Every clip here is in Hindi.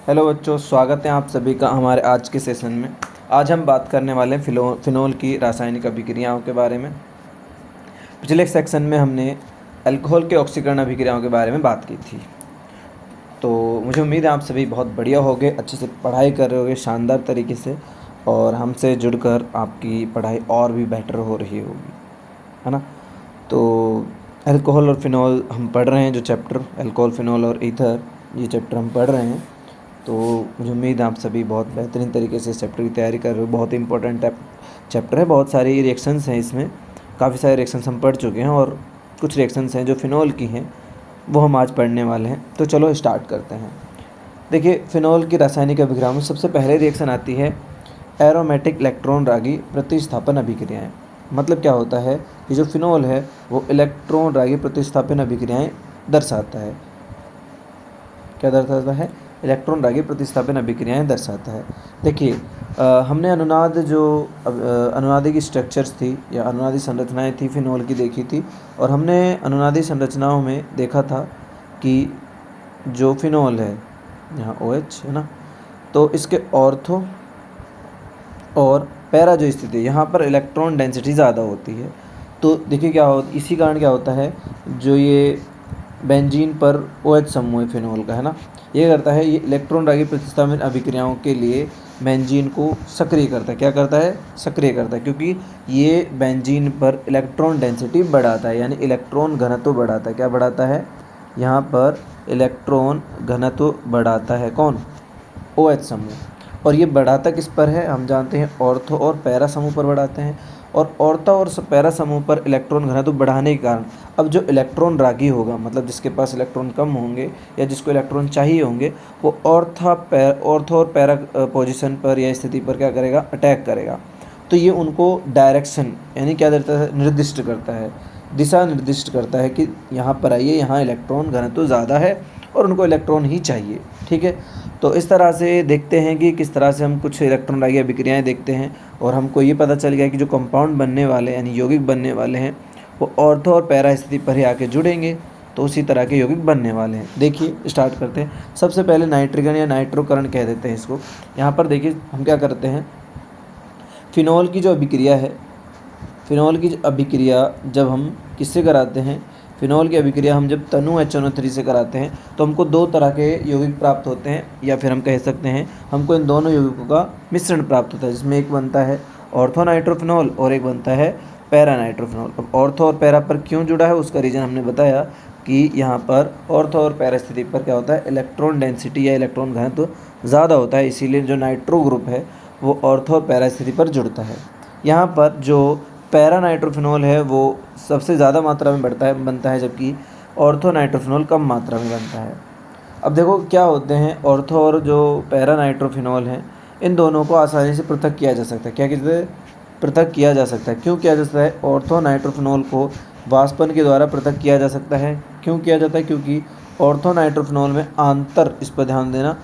हेलो बच्चों, स्वागत है आप सभी का हमारे आज के सेशन में। आज हम बात करने वाले हैं फिनोल की रासायनिक अभिक्रियाओं के बारे में। पिछले सेक्शन में हमने अल्कोहल के ऑक्सीकरण अभिक्रियाओं के बारे में बात की थी। तो मुझे उम्मीद है आप सभी बहुत बढ़िया होगे, अच्छे से पढ़ाई कर रहे होगे शानदार तरीके से, और हमसे जुड़कर आपकी पढ़ाई और भी बेटर हो रही होगी, है ना। तो अल्कोहल और फिनोल हम पढ़ रहे हैं, जो चैप्टर अल्कोहल, फिनोल और ईथर, ये चैप्टर हम पढ़ रहे हैं। तो मुझे उम्मीद है आप सभी बहुत बेहतरीन तरीके से इस चैप्टर की तैयारी कर रहे हो। बहुत इंपॉर्टेंट चैप्टर है, बहुत सारे रिएक्शंस हैं इसमें, काफ़ी सारे रिएक्शंस हम पढ़ चुके हैं और कुछ रिएक्शंस हैं जो फिनोल की हैं वो हम आज पढ़ने वाले हैं। तो चलो स्टार्ट करते हैं। देखिए, फिनोल की रासायनिक अभिक्रिया में सबसे पहले रिएक्शन आती है एरोमेटिक इलेक्ट्रॉन रागी प्रतिस्थापन अभिक्रियाएँ। मतलब क्या होता है कि जो फिनोल है वो इलेक्ट्रॉन रागी प्रतिस्थापन अभिक्रियाएँ दर्शाता है। क्या दर्शाता है? इलेक्ट्रॉन रागी प्रतिस्थापन अभिक्रियाएँ दर्शाता है। देखिए, हमने अनुनादी की स्ट्रक्चर्स थी या अनुनादी संरचनाएं थी फिनोल की देखी थी, और हमने अनुनादी संरचनाओं में देखा था कि जो फिनोल है, यहाँ OH है ना, तो इसके ऑर्थो और पैरा जो स्थिति है, यहाँ पर इलेक्ट्रॉन डेंसिटी ज़्यादा होती है। तो देखिए क्या होता, इसी कारण क्या होता है, जो ये बेंजीन पर OH समूह है फिनोल का, है ना, ये करता है, ये इलेक्ट्रॉन रागी प्रतिस्थापन अभिक्रियाओं के लिए बेंजीन को सक्रिय करता है। क्या करता है? सक्रिय करता है, क्योंकि ये बेंजीन पर इलेक्ट्रॉन डेंसिटी बढ़ाता है, यानी इलेक्ट्रॉन घनत्व बढ़ाता है। क्या बढ़ाता है? यहाँ पर इलेक्ट्रॉन घनत्व बढ़ाता है। कौन? OH समूह। और ये बढ़ाता किस पर है? हम जानते हैं ऑर्थो और पैरा समूह पर बढ़ाते हैं। और ऑर्थो और पैरा समूह पर इलेक्ट्रॉन घनत्व बढ़ाने के कारण अब जो इलेक्ट्रॉन रागी होगा, मतलब जिसके पास इलेक्ट्रॉन कम होंगे या जिसको इलेक्ट्रॉन चाहिए होंगे, वो ऑर्थो और पैरा पोजीशन पर या स्थिति पर क्या करेगा? अटैक करेगा। तो ये उनको डायरेक्शन, यानी क्या देता है? निर्दिष्ट करता है, दिशा निर्दिष्ट करता है कि यहाँ पर आइए, यहाँ इलेक्ट्रॉन घनत्व ज़्यादा है और उनको इलेक्ट्रॉन ही चाहिए। ठीक है, तो इस तरह से देखते हैं कि किस तरह से हम कुछ इलेक्ट्रॉन रागी अभिक्रियाएँ देखते हैं, और हमको ये पता चल गया कि जो कंपाउंड बनने वाले, यानी यौगिक बनने वाले हैं, वो ऑर्थो और पैरा स्थिति पर ही आके जुड़ेंगे, तो उसी तरह के यौगिक बनने वाले हैं। देखिए, स्टार्ट करते हैं। सबसे पहले नाइट्रोजन या नाइट्रोकरण कह देते हैं इसको। यहाँ पर देखिए हम क्या करते हैं, फिनोल की जो अभिक्रिया है, फिनोल की अभिक्रिया जब हम किससे कराते हैं, फिनोल की अभिक्रिया हम जब तनु HNO3 से कराते हैं, तो हमको दो तरह के यौगिक प्राप्त होते हैं, या फिर हम कह सकते हैं हमको इन दोनों यौगिकों का मिश्रण प्राप्त होता है, जिसमें एक बनता है ऑर्थो नाइट्रोफिनोल और एक बनता है पैरा नाइट्रोफिनोल। अब ऑर्थो और पैरा पर क्यों जुड़ा है उसका रीज़न हमने बताया कि यहाँ पर ऑर्थो और पैरा स्थिति पर क्या होता है, इलेक्ट्रॉन डेंसिटी या इलेक्ट्रॉन घनत्व ज़्यादा होता है, इसीलिए जो नाइट्रो ग्रुप है वो ऑर्थो और पैरा स्थिति पर जुड़ता है। यहाँ पर जो पैरा नाइट्रोफिनोल है वो सबसे ज़्यादा मात्रा में बनता है, जबकि ऑर्थो नाइट्रोफिनोल कम मात्रा में बनता है। अब देखो क्या होते हैं, ऑर्थो और जो पैरा नाइट्रोफिनोल हैं, इन दोनों को आसानी से पृथक किया जा सकता है। क्या कहते हैं? पृथक किया जा सकता है। क्यों किया जा सकता है? ऑर्थो नाइट्रोफिनोल को वाष्पन के द्वारा पृथक किया जा सकता है। क्यों किया जाता है? क्योंकि ऑर्थो नाइट्रोफिनोल में इस पर ध्यान देना,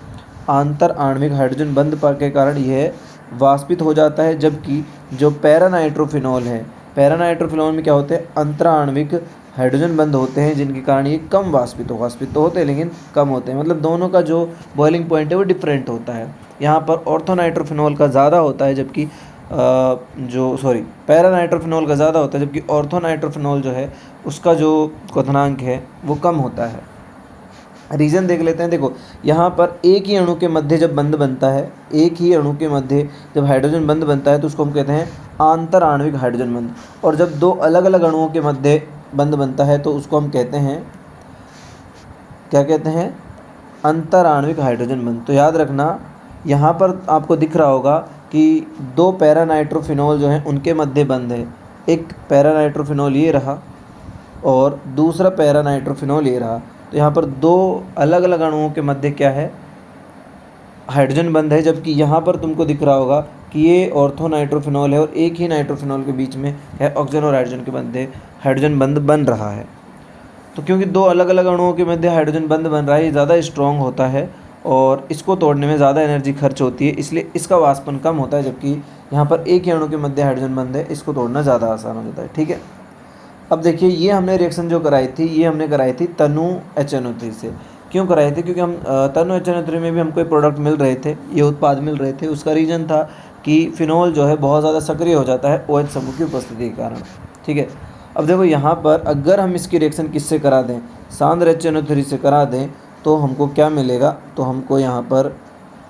आंतर आणविक हाइड्रोजन बंध के कारण यह वाष्पित हो जाता है, जबकि जो पैरा नाइट्रोफिनोल है, पैरा नाइट्रोफिनोल में क्या होते हैं, अंतर आणविक हाइड्रोजन बंध होते हैं, जिनके कारण ये कम वाष्पित तो होते हैं लेकिन कम होते हैं। मतलब दोनों का जो बॉइलिंग पॉइंट है वो डिफरेंट होता है। यहाँ पर ऑर्थो नाइट्रोफिनोल का ज़्यादा होता है, जबकि पैरा नाइट्रोफिनोल का ज़्यादा होता है, जबकि ऑर्थो नाइट्रोफिनोल जो है उसका जो क्वथनांक है वो कम होता है। रीज़न देख लेते हैं। देखो, यहाँ पर एक ही अणु के मध्य जब बंध बनता है, एक ही अणु के मध्य जब हाइड्रोजन बंध बनता है तो उसको हम कहते हैं आंतर आणविक हाइड्रोजन बंध, और जब दो अलग अलग अणुओं के मध्य बंध बनता है तो उसको हम कहते हैं, क्या कहते हैं, अंतर आणविक हाइड्रोजन बंध। तो याद रखना, यहाँ पर आपको दिख रहा होगा कि दो पैरा नाइट्रोफिनोल जो हैं उनके मध्य बंध है। एक पैरा नाइट्रोफिनोल ये रहा और दूसरा पैरा नाइट्रोफिनोल ये रहा। तो यहाँ पर दो अलग अलग अणुओं के मध्य क्या है, हाइड्रोजन बंध है, जबकि यहाँ पर तुमको दिख रहा होगा कि ये ऑर्थो नाइट्रोफिनोल है और एक ही नाइट्रोफिनोल के बीच में है ऑक्सीजन और हाइड्रोजन के मध्य हाइड्रोजन बंध बन रहा है। तो क्योंकि दो अलग अलग अणुओं के मध्य हाइड्रोजन बंध बन रहा है, ये ज़्यादा स्ट्रॉन्ग होता है और इसको तोड़ने में ज़्यादा एनर्जी खर्च होती है, इसलिए इसका वाष्पन कम होता है, जबकि यहाँ पर एक ही अणु के मध्य हाइड्रोजन बंध है, इसको तोड़ना ज़्यादा आसान हो जाता है। ठीक है, अब देखिए, ये हमने रिएक्शन जो कराई थी, ये हमने कराई थी तनु HNO3 से। क्यों कराए थे? क्योंकि हम तनु HNO3 में भी हमको ये प्रोडक्ट मिल रहे थे, ये उत्पाद मिल रहे थे। उसका रीज़न था कि फिनोल जो है बहुत ज़्यादा सक्रिय हो जाता है OH समूह की उपस्थिति के कारण। ठीक है, अब देखो यहाँ पर अगर हम इसकी रिएक्शन किससे करा दें, सांद्र HNO3 से करा दें, तो हमको क्या मिलेगा? तो हमको यहाँ पर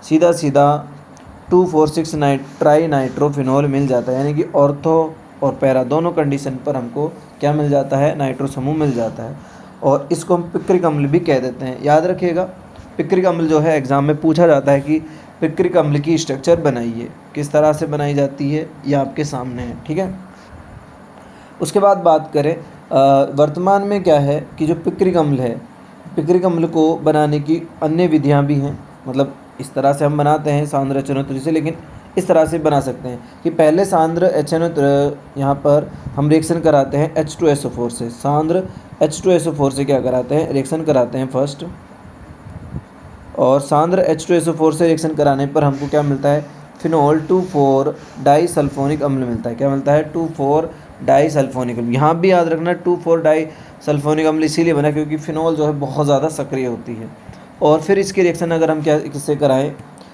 सीधा सीधा 2,4,6 ट्राई नाइट्रोफिनोल मिल जाता है, यानी कि ऑर्थो और पैरा दोनों कंडीशन पर हमको क्या मिल जाता है? नाइट्रो समूह मिल जाता है। और इसको हम पिक्रिक अम्ल भी कह देते हैं। याद रखिएगा, पिक्रिक अम्ल जो है एग्ज़ाम में पूछा जाता है कि पिक्रिक अम्ल की स्ट्रक्चर बनाइए, किस तरह से बनाई जाती है, ये आपके सामने है। ठीक है, उसके बाद बात करें वर्तमान में क्या है कि जो पिक्रिक अम्ल है, पिक्रिक अम्ल को बनाने की अन्य विधियां भी हैं। मतलब इस तरह से हम बनाते हैं सांद्र HNO3 से, लेकिन इस तरह से बना सकते हैं कि पहले सांद्र HNO यहाँ पर हम रिएक्शन कराते हैं H2SO4 से। सांद्र H2SO4 से क्या कराते हैं? रिएक्शन कराते हैं फर्स्ट, और सांद्र H2SO4 से रिएक्शन कराने पर हमको क्या मिलता है? फिनोल 2,4-डाइसल्फोनिक अम्ल मिलता है। क्या मिलता है? 2,4-डाइसल्फोनिक अम्ल। यहाँ भी याद रखना 2,4-डाइसल्फोनिक अम्ल इसीलिए बना क्योंकि फिनोल जो है बहुत ज़्यादा सक्रिय होती है। और फिर इसकी रिएक्शन अगर हम क्या किससे कराएं?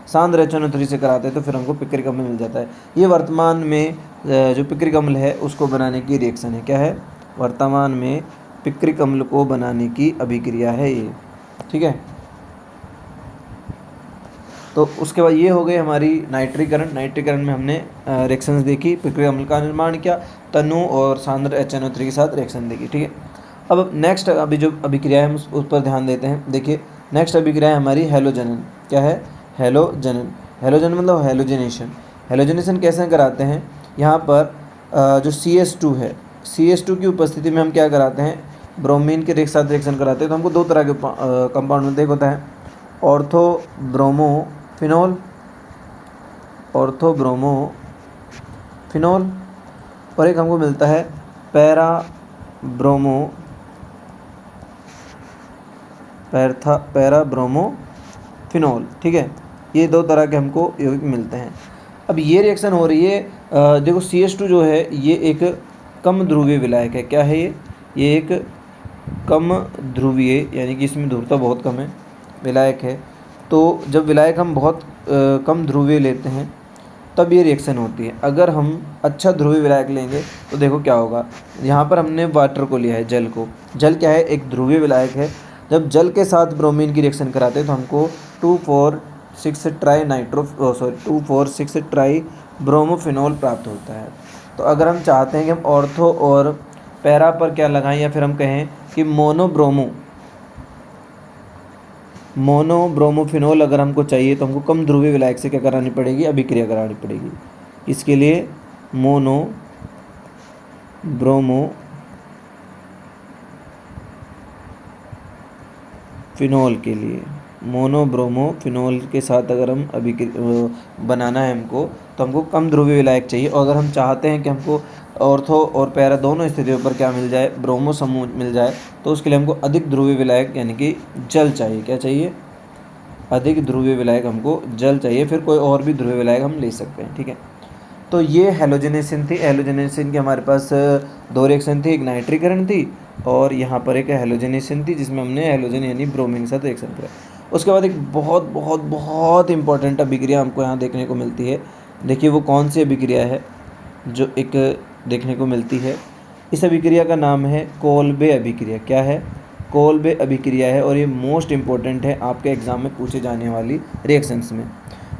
सांद्र HNO3 से कराते हैं, तो फिर हमको पिक्रिक अम्ल मिल जाता है। ये वर्तमान में जो पिक्रिक अम्ल है उसको बनाने की रिएक्शन है। क्या है? वर्तमान में पिक्रिक अम्ल को बनाने की अभिक्रिया है ये। ठीक है, तो उसके बाद ये हो गई हमारी नाइट्रीकरण। नाइट्रीकरण में हमने रिएक्शंस देखी, पिक्रिक अम्ल का निर्माण किया, तनु और सांद्र HNO3 के साथ रिएक्शन देखी। ठीक है, अब नेक्स्ट अभी जो अभिक्रिया है हम उस पर ध्यान देते हैं। देखिए, नेक्स्ट अभिक्रिया है हमारी हैलोजनन। क्या है? हैलोजनन। हैलोजन मतलब हैलोजनेशन। हैलोजनेशन कैसे कराते हैं? यहाँ पर जो CS2 है, CS2 की उपस्थिति में हम क्या कराते हैं? ब्रोमीन के साथ रिएक्शन कराते हैं। तो हमको दो तरह के कंपाउंड मिलते हैं। एक होता है ऑर्थोब्रोमोफिनोल, ऑर्थोब्रोमोफिनोल, और एक हमको मिलता है पैराब्रोमोफिनोल। ठीक है, ये दो तरह के हमको यौगिक मिलते हैं। अब ये रिएक्शन हो रही है, देखो CS2 जो है ये एक कम ध्रुवीय विलायक है। क्या है ये? ये एक कम ध्रुवीय, यानी कि इसमें ध्रुवता बहुत कम है, विलायक है। तो जब विलायक हम बहुत कम ध्रुवीय लेते हैं तब ये रिएक्शन होती है। अगर हम अच्छा ध्रुवीय विलायक लेंगे तो देखो क्या होगा। यहाँ पर हमने वाटर को लिया है, जल को। जल क्या है? एक ध्रुवीय विलायक है। जब जल के साथ ब्रोमीन की रिएक्शन कराते हैं तो हमको 2,4,6-ट्राई ब्रोमोफिनोल प्राप्त होता है। तो अगर हम चाहते हैं कि हम ऑर्थो और पैरा पर क्या लगाएं, या फिर हम कहें कि मोनोब्रोमोफिनोल अगर हमको चाहिए, तो हमको कम ध्रुवीय विलायक से क्या करानी पड़ेगी? अभिक्रिया करानी पड़ेगी। इसके लिए मोनोब्रोमोफिनोल के साथ अगर हम बनाना है हमको, तो हमको कम ध्रुवीय विलायक चाहिए। और अगर हम चाहते हैं कि हमको ऑर्थो और पैरा दोनों स्थितियों पर क्या मिल जाए? ब्रोमो समूह मिल जाए, तो उसके लिए हमको अधिक ध्रुवीय विलायक यानी कि जल चाहिए। क्या चाहिए? अधिक ध्रुवीय विलायक हमको जल चाहिए। फिर कोई और भी ध्रुवीय विलायक हम ले सकते हैं। ठीक है, तो ये हैलोजनेशन थी। हैलोजनेशन की हमारे पास दो रिएक्शन थी, एक नाइट्रीकरण थी और यहाँ पर एक हैलोजनेशन थी, जिसमें हमने हैलोजन यानी ब्रोमीन के साथ रिएक्शन किया। उसके बाद एक बहुत बहुत बहुत इंपॉर्टेंट अभिक्रिया हमको यहाँ देखने को मिलती है। देखिए वो कौन सी अभिक्रिया है जो एक देखने को मिलती है। इस अभिक्रिया का नाम है कोल्बे अभिक्रिया। क्या है? कोल्बे अभिक्रिया है, और ये मोस्ट इम्पॉर्टेंट है आपके एग्ज़ाम में पूछे जाने वाली रिएक्शंस में।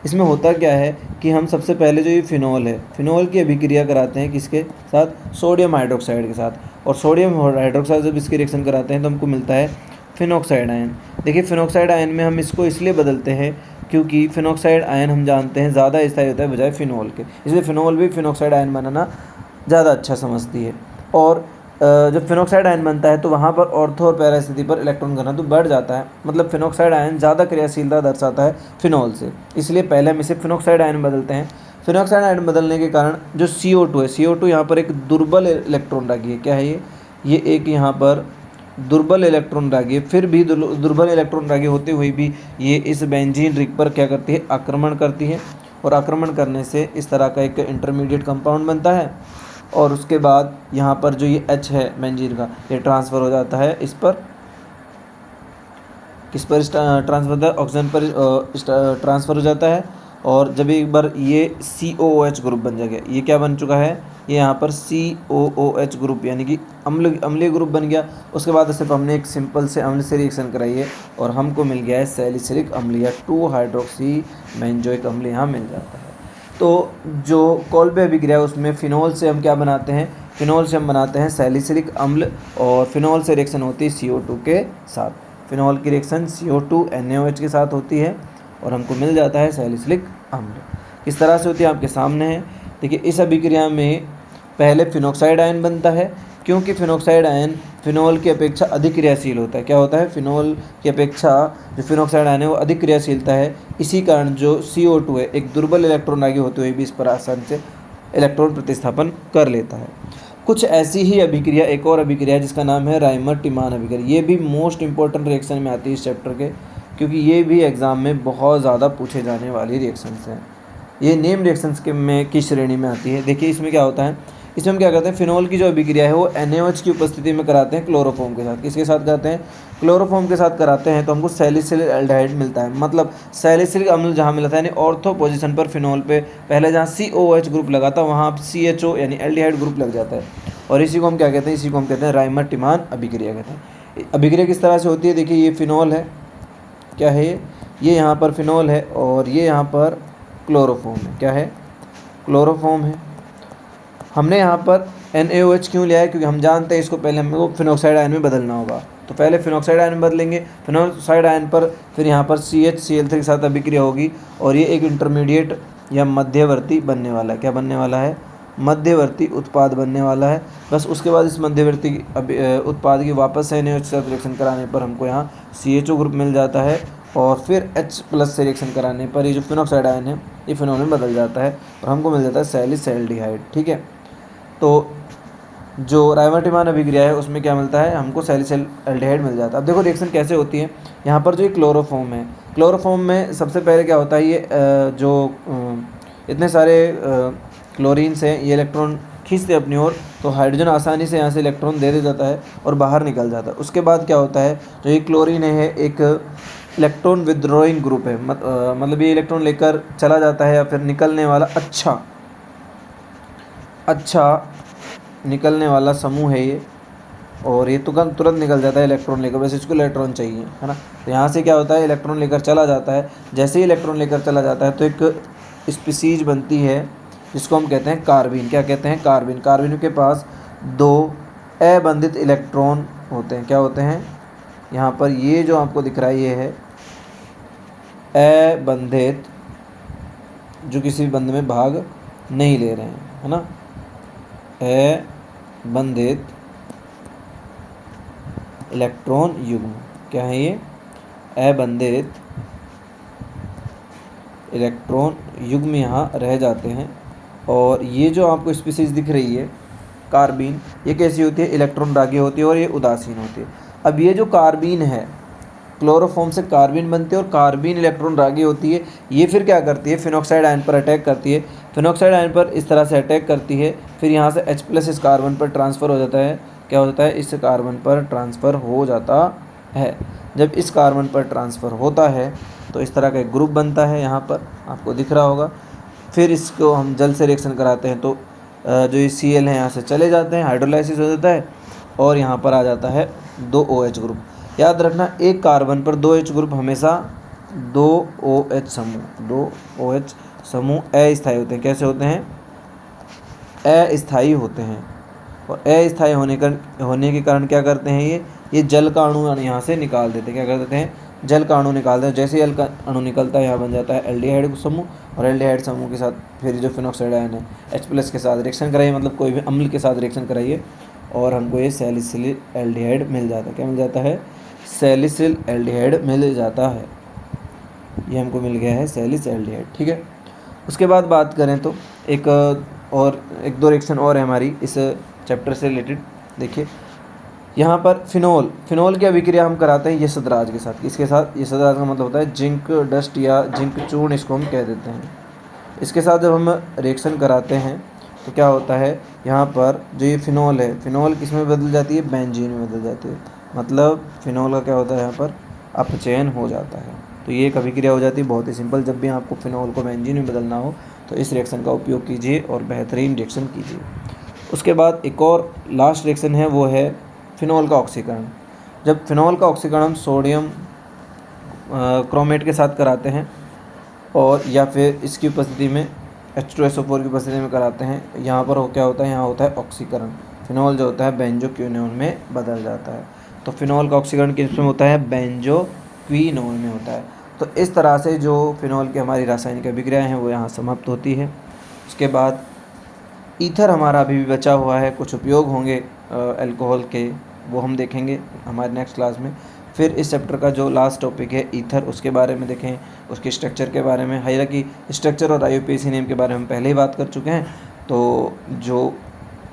इसमें होता क्या है कि हम सबसे पहले जो ये फिनोल है, फिनोल की अभिक्रिया कराते हैं किसके साथ? सोडियम हाइड्रोक्साइड के साथ। और सोडियम हाइड्रोक्साइड जब इसकी रिएक्शन कराते हैं तो हमको मिलता है फिनॉक्साइड आयन। देखिए फिनॉक्साइड आयन में हम इसको इसलिए बदलते हैं क्योंकि फिनॉक्साइड आयन हम जानते हैं ज़्यादा स्थायी होता है बजाय फिनोल के, इसलिए फिनोल भी फिनॉक्साइड आयन बनाना ज़्यादा अच्छा समझती है। और जब फिनॉक्साइड आयन बनता है तो वहाँ पर ऑर्थो और पैरा स्थिति पर इलेक्ट्रॉन घनत्व बढ़ जाता है। मतलब फिनॉक्साइड आयन ज़्यादा क्रियाशीलता दर्शाता है फिनोल से, इसलिए पहले हम इसे फिनॉक्साइड आयन बदलते हैं। फिनॉक्साइड आयन बदलने के कारण जो CO2 है, CO2 यहाँ पर एक दुर्बल इलेक्ट्रॉन रागी है। क्या है ये एक यहाँ पर दुर्बल इलेक्ट्रॉन रागी है। फिर भी दुर्बल इलेक्ट्रॉन रागी होते हुए भी ये इस बेंजीन रिंग पर क्या करती है? आक्रमण करती है, और आक्रमण करने से इस तरह का एक इंटरमीडिएट कंपाउंड बनता है। और उसके बाद यहाँ पर जो ये H है बेंजीन का, ये ट्रांसफ़र हो जाता है इस पर, किस पर ट्रांसफर होता है, ऑक्सीजन पर ट्रांसफ़र हो जाता है। और जब एक बार ये COOH ग्रुप बन जाएगा, ये क्या बन चुका है, ये यहाँ पर COOH ग्रुप यानी कि अम्लीय ग्रुप बन गया। उसके बाद सिर्फ हमने एक सिंपल से अम्ल से रिएक्शन कराई है और हमको मिल गया है सैलिसिलिक अम्ल या 2 हाइड्रोक्सी बेंजोइक अम्ल यहाँ मिल जाता है। तो जो कोल्बे अभिक्रिया है उसमें फिनोल से हम क्या बनाते हैं, फिनोल से हम बनाते हैं सैलिसिलिक अम्ल, और फिनोल से रिएक्शन होती है CO2 के साथ। फिनोल की रिएक्शन CO2 NaOH के साथ होती है और हमको मिल जाता है सैलिसिलिक अम्ल। किस तरह से होती है आपके सामने है। देखिए, इस अभिक्रिया में पहले फिनोक्साइड आयन बनता है, क्योंकि फिनोक्साइड आयन फिनोल की अपेक्षा अधिक क्रियाशील होता है। क्या होता है, फिनोल की अपेक्षा जो फिनोक्साइड आयन है वो अधिक क्रियाशीलता है। इसी कारण जो CO2 है, एक दुर्बल इलेक्ट्रॉन आगे होते हुए भी इस पर आसानी से इलेक्ट्रॉन प्रतिस्थापन कर लेता है। कुछ ऐसी ही अभिक्रिया, एक और अभिक्रिया है जिसका नाम है राइमर-टिमान अभिक्रिया। ये भी मोस्ट इंपॉर्टेंट रिएक्शन में आती है इस चैप्टर के, क्योंकि ये भी एग्ज़ाम में बहुत ज़्यादा पूछे जाने वाली रिएक्शंस हैं। ये नेम रिएक्शंस की श्रेणी में आती है। देखिए, इसमें क्या होता है, इसमें हम क्या करते हैं, फिनोल की जो अभिक्रिया है वो NaOH की उपस्थिति में कराते हैं क्लोरोफॉर्म के साथ। किसके साथ कराते हैं, क्लोरोफॉर्म के साथ कराते हैं, तो हमको सैलिसिलिक एल्डिहाइड मिलता है। मतलब सैलिसिलिक अम्ल जहाँ मिलता है यानी ऑर्थो पोजीशन पर फिनोल पे पहले जहाँ COOH ग्रुप लगा था वहाँ अब CHO यानी एल्डिहाइड ग्रुप लग जाता है, और इसी को हम क्या कहते हैं, इसी को हम कहते हैं राइमर-टिमान अभिक्रिया कहते हैं। अभिक्रिया किस तरह से होती है, देखिए ये फिनोल है, क्या है ये यहाँ पर फिनोल है और ये यहाँ पर क्लोरोफॉर्म है। क्या है, क्लोरोफॉर्म है। हमने यहाँ पर NaOH क्यों लिया है, क्योंकि हम जानते हैं इसको पहले हमको फिनोक्साइड आयन में बदलना होगा, तो पहले फिनोक्साइड आयन में बदलेंगे। फिनोक्साइड आयन पर फिर यहाँ पर CHCl3 के साथ अभिक्रिया होगी और ये एक इंटरमीडिएट या मध्यवर्ती बनने वाला है। क्या बनने वाला है, मध्यवर्ती उत्पाद बनने वाला है। बस उसके बाद इस मध्यवर्ती उत्पाद की वापस से NaOH के साथ रिएक्शन कराने पर हमको यहाँ CHO ग्रुप मिल जाता है, और फिर H+ से रिएक्शन कराने पर ये जो फिनोक्साइड आयन है ये फिनोल में बदल जाता है और हमको मिल जाता है सैलिसैल्डिहाइड। ठीक है, तो जो राइमर-टिमान अभिक्रिया है उसमें क्या मिलता है, हमको सैलिसैल्डिहाइड मिल जाता है। अब देखो रिएक्शन कैसे होती है। यहाँ पर जो क्लोरोफॉर्म है, क्लोरोफॉर्म में सबसे पहले क्या होता है, ये इतने सारे क्लोरीन्स हैं, ये इलेक्ट्रॉन खींचते अपनी ओर, तो हाइड्रोजन आसानी से यहाँ से इलेक्ट्रॉन दे जाता है और बाहर निकल जाता है। उसके बाद क्या होता है, जो ये क्लोरीन है एक इलेक्ट्रॉन विदड्रॉइंग ग्रुप है, मतलब ये इलेक्ट्रॉन लेकर चला जाता है या फिर निकलने वाला अच्छा निकलने वाला समूह है ये, और ये तुरंत निकल जाता है इलेक्ट्रॉन लेकर। वैसे इसको इलेक्ट्रॉन चाहिए, है ना। तो यहाँ से क्या होता है, इलेक्ट्रॉन लेकर चला जाता है। जैसे ही इलेक्ट्रॉन लेकर चला जाता है तो एक स्पीसीज बनती है जिसको हम कहते हैं कार्बिन। क्या कहते हैं, कार्बिन। कार्बिन के पास 2 अबंधित इलेक्ट्रॉन होते हैं। क्या होते हैं, यहाँ पर ये जो आपको दिख रहा है ये है अबंधित, जो किसी भी बंध में भाग नहीं ले रहे हैं, है ना। अबंधित इलेक्ट्रॉन युग्म, क्या है ये, अबंधित इलेक्ट्रॉन युग्म यहाँ रह जाते हैं। और ये जो आपको स्पीसीज दिख रही है कार्बिन, ये कैसी होती है, इलेक्ट्रॉन रागी होती है और ये उदासीन होती है। अब ये जो कार्बिन है, क्लोरोफॉर्म से कार्बिन बनती है और कार्बिन इलेक्ट्रॉन रागी होती है। ये फिर क्या करती है, फिनोक्साइड आयन पर अटैक करती है। फिनोक्साइड आयन पर इस तरह से अटैक करती है, फिर यहाँ से H+ इस कार्बन पर ट्रांसफ़र हो जाता है। क्या होता है, इस कार्बन पर ट्रांसफ़र हो जाता है। जब इस कार्बन पर ट्रांसफ़र होता है तो इस तरह का एक ग्रुप बनता है, यहाँ पर आपको दिख रहा होगा। फिर इसको हम जल से रिएक्शन कराते हैं तो जो ये Cl है यहाँ से चले जाते हैं, हाइड्रोलाइसिस हो जाता है और यहाँ पर आ जाता है 2 OH ग्रुप। याद रखना, एक कार्बन पर 2 H ग्रुप हमेशा 2 OH समूह अस्थायी होते हैं। कैसे होते हैं, अस्थायी होते हैं। और अस्थायी होने के कारण क्या करते हैं, ये जल का अणु यहाँ से निकाल देते हैं। क्या कर देते हैं, जल का अणु निकाल देते हैं। जैसे जल का अणु निकलता है यहाँ बन जाता है एल्डिहाइड समूह, और एल्डिहाइड समूह के साथ फिर जो फिनोक्साइड आयन है H+ के साथ रिएक्शन कराइए, मतलब कोई भी अम्ल के साथ रिएक्शन कराइए और हमको ये सैलिसिलिक एल्डिहाइड मिल जाता है। क्या मिल जाता है, सैलिसिलिक एल्डिहाइड मिल जाता है। ये हमको मिल गया है सैलिसिलिक एल्डिहाइड। ठीक है, उसके बाद बात करें तो एक दो रिएक्शन और है हमारी इस चैप्टर से रिलेटेड। देखिए यहाँ पर फिनोल की अभिक्रिया हम कराते हैं यशोधराज के साथ। इसके साथ, यशोधराज का मतलब होता है जिंक डस्ट या जिंक चूर्ण, इसको हम कह देते हैं। इसके साथ जब हम रिएक्शन कराते हैं तो क्या होता है, यहाँ पर जो ये फिनोल है, फिनोल किस में बदल जाती है, बेंजीन में बदल जाती है। मतलब फिनोल का क्या होता है, यहाँ पर अपचयन हो जाता है। तो ये एक अभिक्रिया हो जाती है, बहुत ही सिंपल। जब भी आपको फिनॉल को बेंजीन में बदलना हो तो इस रिएक्शन का उपयोग कीजिए और बेहतरीन रिएक्शन कीजिए। उसके बाद एक और लास्ट रिएक्शन है, वो है फिनॉल का ऑक्सीकरण। जब फिनॉल का ऑक्सीकरण हम सोडियम क्रोमेट के साथ कराते हैं और या फिर इसकी उपस्थिति में H2SO4 की उपस्थिति में कराते हैं, यहाँ पर क्या होता है, यहाँ होता है ऑक्सीकरण। फिनॉल जो होता है बेंजोक्विनोन में बदल जाता है। तो फिनॉल का ऑक्सीकरण किस में होता है, बेंजोक्विनोन में होता है। तो इस तरह से जो फिनॉल की हमारी रासायनिक अभिक्रियाएँ हैं वो यहाँ समाप्त होती है। उसके बाद ईथर हमारा अभी भी बचा हुआ है, कुछ उपयोग होंगे अल्कोहल के, वो हम देखेंगे हमारे नेक्स्ट क्लास में। फिर इस चैप्टर का जो लास्ट टॉपिक है ईथर, उसके बारे में देखें, उसके स्ट्रक्चर के बारे में। हालांकि स्ट्रक्चर और IUPAC नेम के बारे में हम पहले ही बात कर चुके हैं। तो जो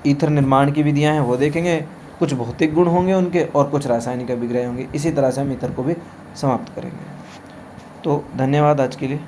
ईथर निर्माण की विधियां हैं वो देखेंगे, कुछ भौतिक गुण होंगे उनके और कुछ रासायनिक अभिक्रियाएं होंगी। इसी तरह से हम ईथर को भी समाप्त करेंगे। तो धन्यवाद आज के लिए।